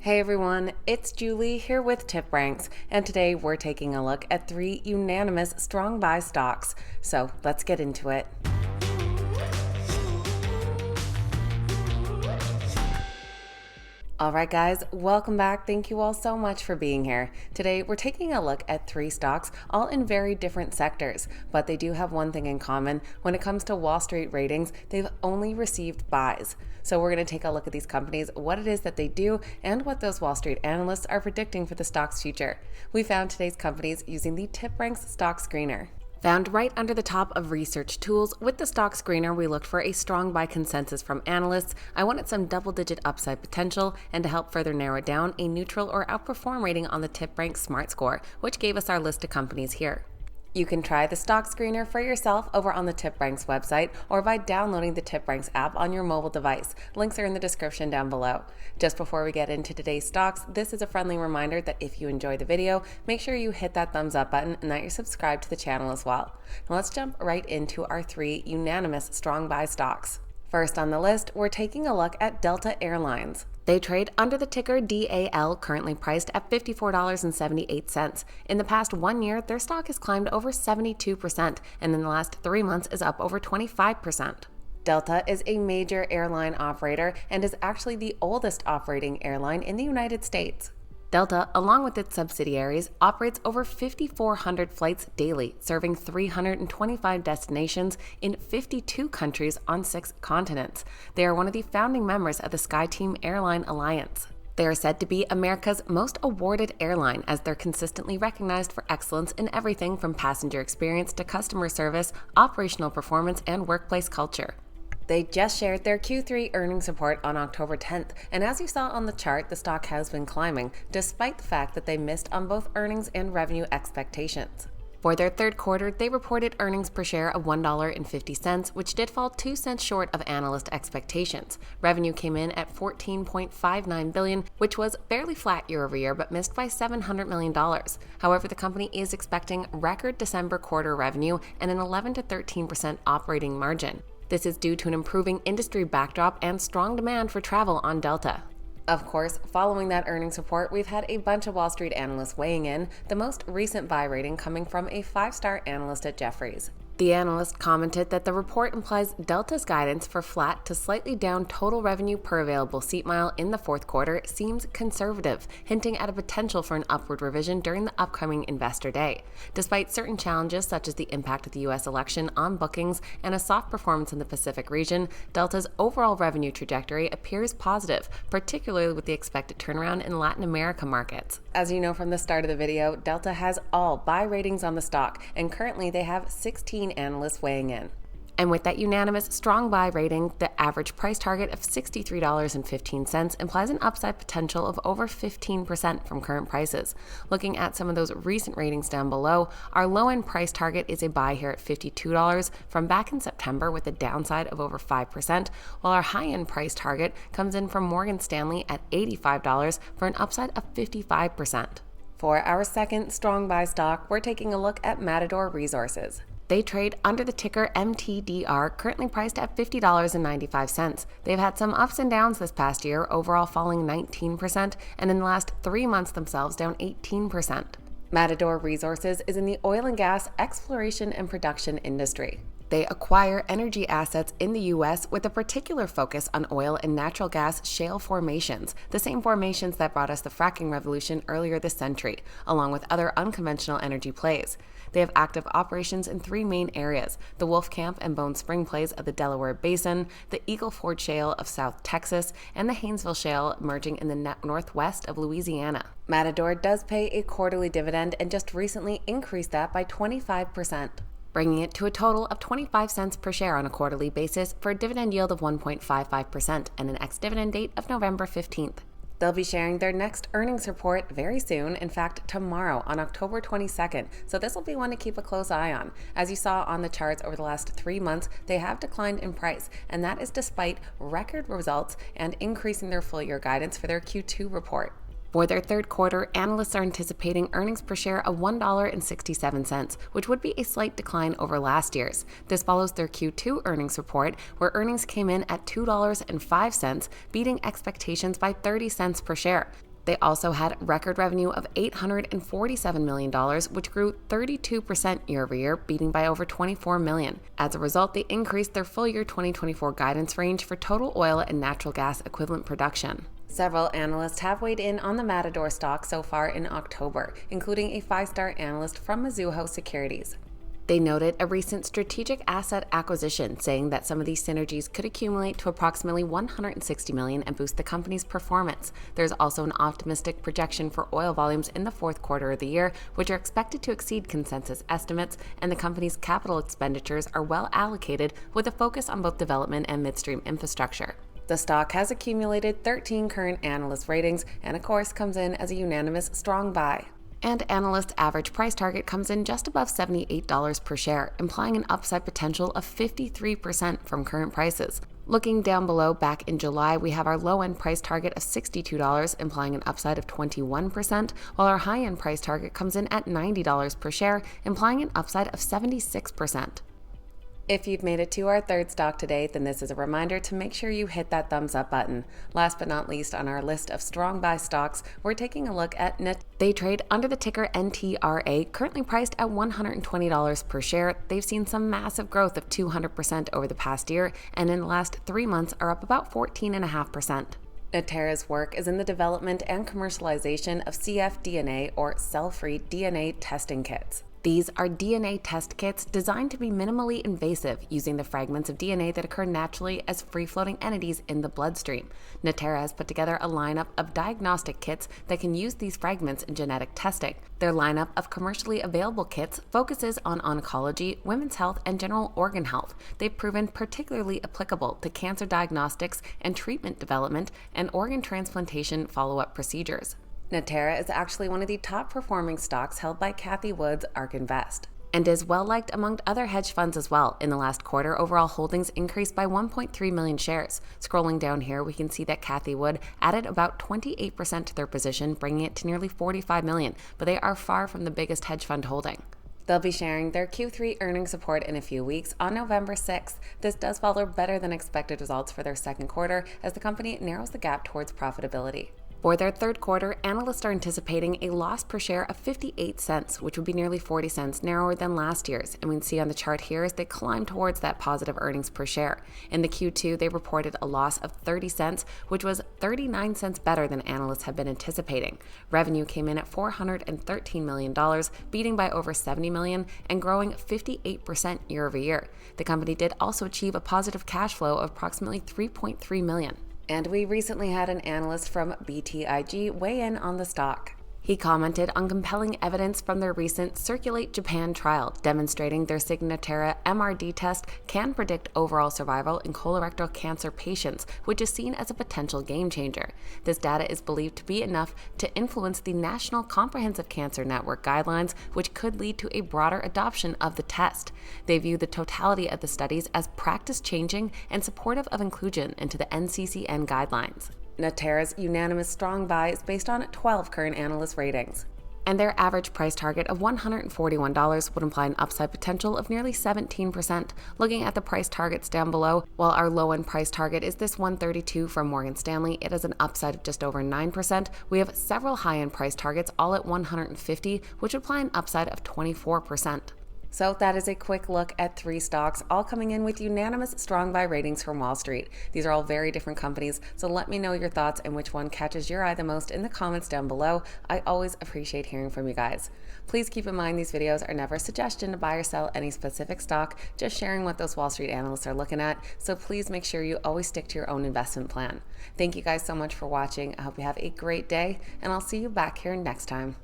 Hey everyone, it's Julie here with TipRanks, and today we're taking a look at 3 unanimous strong buy stocks. So let's get into it. Alright guys, welcome back. Thank you all so much for being here. Today we're taking a look at 3 stocks, all in very different sectors, but they do have one thing in common. When it comes to Wall Street ratings, they've only received buys. So we're going to take a look at these companies, what it is that they do, and what those Wall Street analysts are predicting for the stock's future. We found today's companies using the TipRanks stock screener. Found right under the top of research tools, with the stock screener, we looked for a strong buy consensus from analysts. I wanted some double-digit upside potential, and to help further narrow down, a neutral or outperform rating on the TipRanks Smart Score, which gave us our list of companies here. You can try the stock screener for yourself over on the TipRanks website or by downloading the TipRanks app on your mobile device. Links are in the description down below. Just before we get into today's stocks, this is a friendly reminder that if you enjoyed the video, make sure you hit that thumbs up button and that you're subscribed to the channel as well. Now let's jump right into our 3 unanimous strong buy stocks. First on the list, we're taking a look at Delta Airlines. They trade under the ticker DAL, currently priced at $54.78. In the past 1 year, their stock has climbed over 72%, and in the last 3 months is up over 25%. Delta is a major airline operator and is actually the oldest operating airline in the United States. Delta, along with its subsidiaries, operates over 5,400 flights daily, serving 325 destinations in 52 countries on 6 continents. They are one of the founding members of the SkyTeam Airline Alliance. They are said to be America's most awarded airline, as they're consistently recognized for excellence in everything from passenger experience to customer service, operational performance, and workplace culture. They just shared their Q3 earnings report on October 10th, and as you saw on the chart, the stock has been climbing, despite the fact that they missed on both earnings and revenue expectations. For their third quarter, they reported earnings per share of $1.50, which did fall 2 cents short of analyst expectations. Revenue came in at $14.59 billion, which was barely flat year over year, but missed by $700 million. However, the company is expecting record December quarter revenue and an 11 to 13% operating margin. This is due to an improving industry backdrop and strong demand for travel on Delta. Of course, following that earnings report, we've had a bunch of Wall Street analysts weighing in, the most recent buy rating coming from a 5-star analyst at Jefferies. The analyst commented that the report implies Delta's guidance for flat to slightly down total revenue per available seat mile in the fourth quarter seems conservative, hinting at a potential for an upward revision during the upcoming Investor Day. Despite certain challenges such as the impact of the U.S. election on bookings and a soft performance in the Pacific region, Delta's overall revenue trajectory appears positive, particularly with the expected turnaround in Latin America markets. As you know from the start of the video, Delta has all buy ratings on the stock, and currently they have 16 analysts weighing in. And with that unanimous strong buy rating, the average price target of $63.15 implies an upside potential of over 15% from current prices. Looking at some of those recent ratings down below, our low-end price target is a buy here at $52 from back in September with a downside of over 5%, while our high-end price target comes in from Morgan Stanley at $85 for an upside of 55%. For our second strong buy stock, we're taking a look at Matador Resources. They trade under the ticker MTDR, currently priced at $50.95. They've had some ups and downs this past year, overall falling 19%, and in the last 3 months themselves down 18%. Matador Resources is in the oil and gas exploration and production industry. They acquire energy assets in the U.S. with a particular focus on oil and natural gas shale formations, the same formations that brought us the fracking revolution earlier this century, along with other unconventional energy plays. They have active operations in 3 main areas: the Wolfcamp and Bone Spring plays of the Delaware Basin, the Eagle Ford Shale of South Texas, and the Haynesville Shale emerging in the northwest of Louisiana. Matador does pay a quarterly dividend and just recently increased that by 25%. Bringing it to a total of 25 cents per share on a quarterly basis for a dividend yield of 1.55% and an ex-dividend date of November 15th. They'll be sharing their next earnings report very soon, in fact tomorrow on October 22nd, so this will be one to keep a close eye on. As you saw on the charts over the last 3 months, they have declined in price, and that is despite record results and increasing their full year guidance for their Q2 report. For their third quarter, analysts are anticipating earnings per share of $1.67, which would be a slight decline over last year's. This follows their Q2 earnings report, where earnings came in at $2.05, beating expectations by 30 cents per share. They also had record revenue of $847 million, which grew 32% year over year, beating by over $24 million. As a result, they increased their full year 2024 guidance range for total oil and natural gas equivalent production. Several analysts have weighed in on the Matador stock so far in October, including a 5-star analyst from Mizuho Securities. They noted a recent strategic asset acquisition, saying that some of these synergies could accumulate to approximately $160 million and boost the company's performance. There's also an optimistic projection for oil volumes in the fourth quarter of the year, which are expected to exceed consensus estimates, and the company's capital expenditures are well allocated with a focus on both development and midstream infrastructure. The stock has accumulated 13 current analyst ratings and, of course, comes in as a unanimous strong buy. And analyst average price target comes in just above $78 per share, implying an upside potential of 53% from current prices. Looking down below, back in July, we have our low-end price target of $62, implying an upside of 21%, while our high-end price target comes in at $90 per share, implying an upside of 76%. If you've made it to our third stock today, then this is a reminder to make sure you hit that thumbs up button. Last but not least on our list of strong buy stocks, we're taking a look at Natera. They trade under the ticker NTRA, currently priced at $120 per share. They've seen some massive growth of 200% over the past year, and in the last 3 months are up about 14.5%. Natera's work is in the development and commercialization of cfDNA, or cell-free DNA testing kits. These are DNA test kits designed to be minimally invasive, using the fragments of DNA that occur naturally as free-floating entities in the bloodstream. Natera has put together a lineup of diagnostic kits that can use these fragments in genetic testing. Their lineup of commercially available kits focuses on oncology, women's health, and general organ health. They've proven particularly applicable to cancer diagnostics and treatment development and organ transplantation follow-up procedures. Natera is actually one of the top performing stocks held by Cathie Wood's ARK Invest, and is well liked among other hedge funds as well. In the last quarter, overall holdings increased by 1.3 million shares. Scrolling down here, we can see that Cathie Wood added about 28% to their position, bringing it to nearly 45 million, but they are far from the biggest hedge fund holding. They'll be sharing their Q3 earnings report in a few weeks on November 6th. This does follow better than expected results for their second quarter as the company narrows the gap towards profitability. For their third quarter, analysts are anticipating a loss per share of 58 cents, which would be nearly 40 cents narrower than last year's. And we can see on the chart here as they climb towards that positive earnings per share. In the Q2, they reported a loss of 30 cents, which was 39 cents better than analysts had been anticipating. Revenue came in at $413 million, beating by over $70 million and growing 58% year over year. The company did also achieve a positive cash flow of approximately $3.3 million. And we recently had an analyst from BTIG weigh in on the stock. He commented on compelling evidence from their recent Circulate Japan trial, demonstrating their Natera MRD test can predict overall survival in colorectal cancer patients, which is seen as a potential game changer. This data is believed to be enough to influence the National Comprehensive Cancer Network guidelines, which could lead to a broader adoption of the test. They view the totality of the studies as practice-changing and supportive of inclusion into the NCCN guidelines. Natera's unanimous strong buy is based on 12 current analyst ratings, and their average price target of $141 would imply an upside potential of nearly 17%. Looking at the price targets down below, while our low-end price target is this $132 from Morgan Stanley, it has an upside of just over 9%. We have several high-end price targets, all at $150, which would imply an upside of 24%. So that is a quick look at 3 stocks, all coming in with unanimous strong buy ratings from Wall Street. These are all very different companies, so let me know your thoughts and which one catches your eye the most in the comments down below. I always appreciate hearing from you guys. Please keep in mind these videos are never a suggestion to buy or sell any specific stock, just sharing what those Wall Street analysts are looking at, so please make sure you always stick to your own investment plan. Thank you guys so much for watching. I hope you have a great day, and I'll see you back here next time.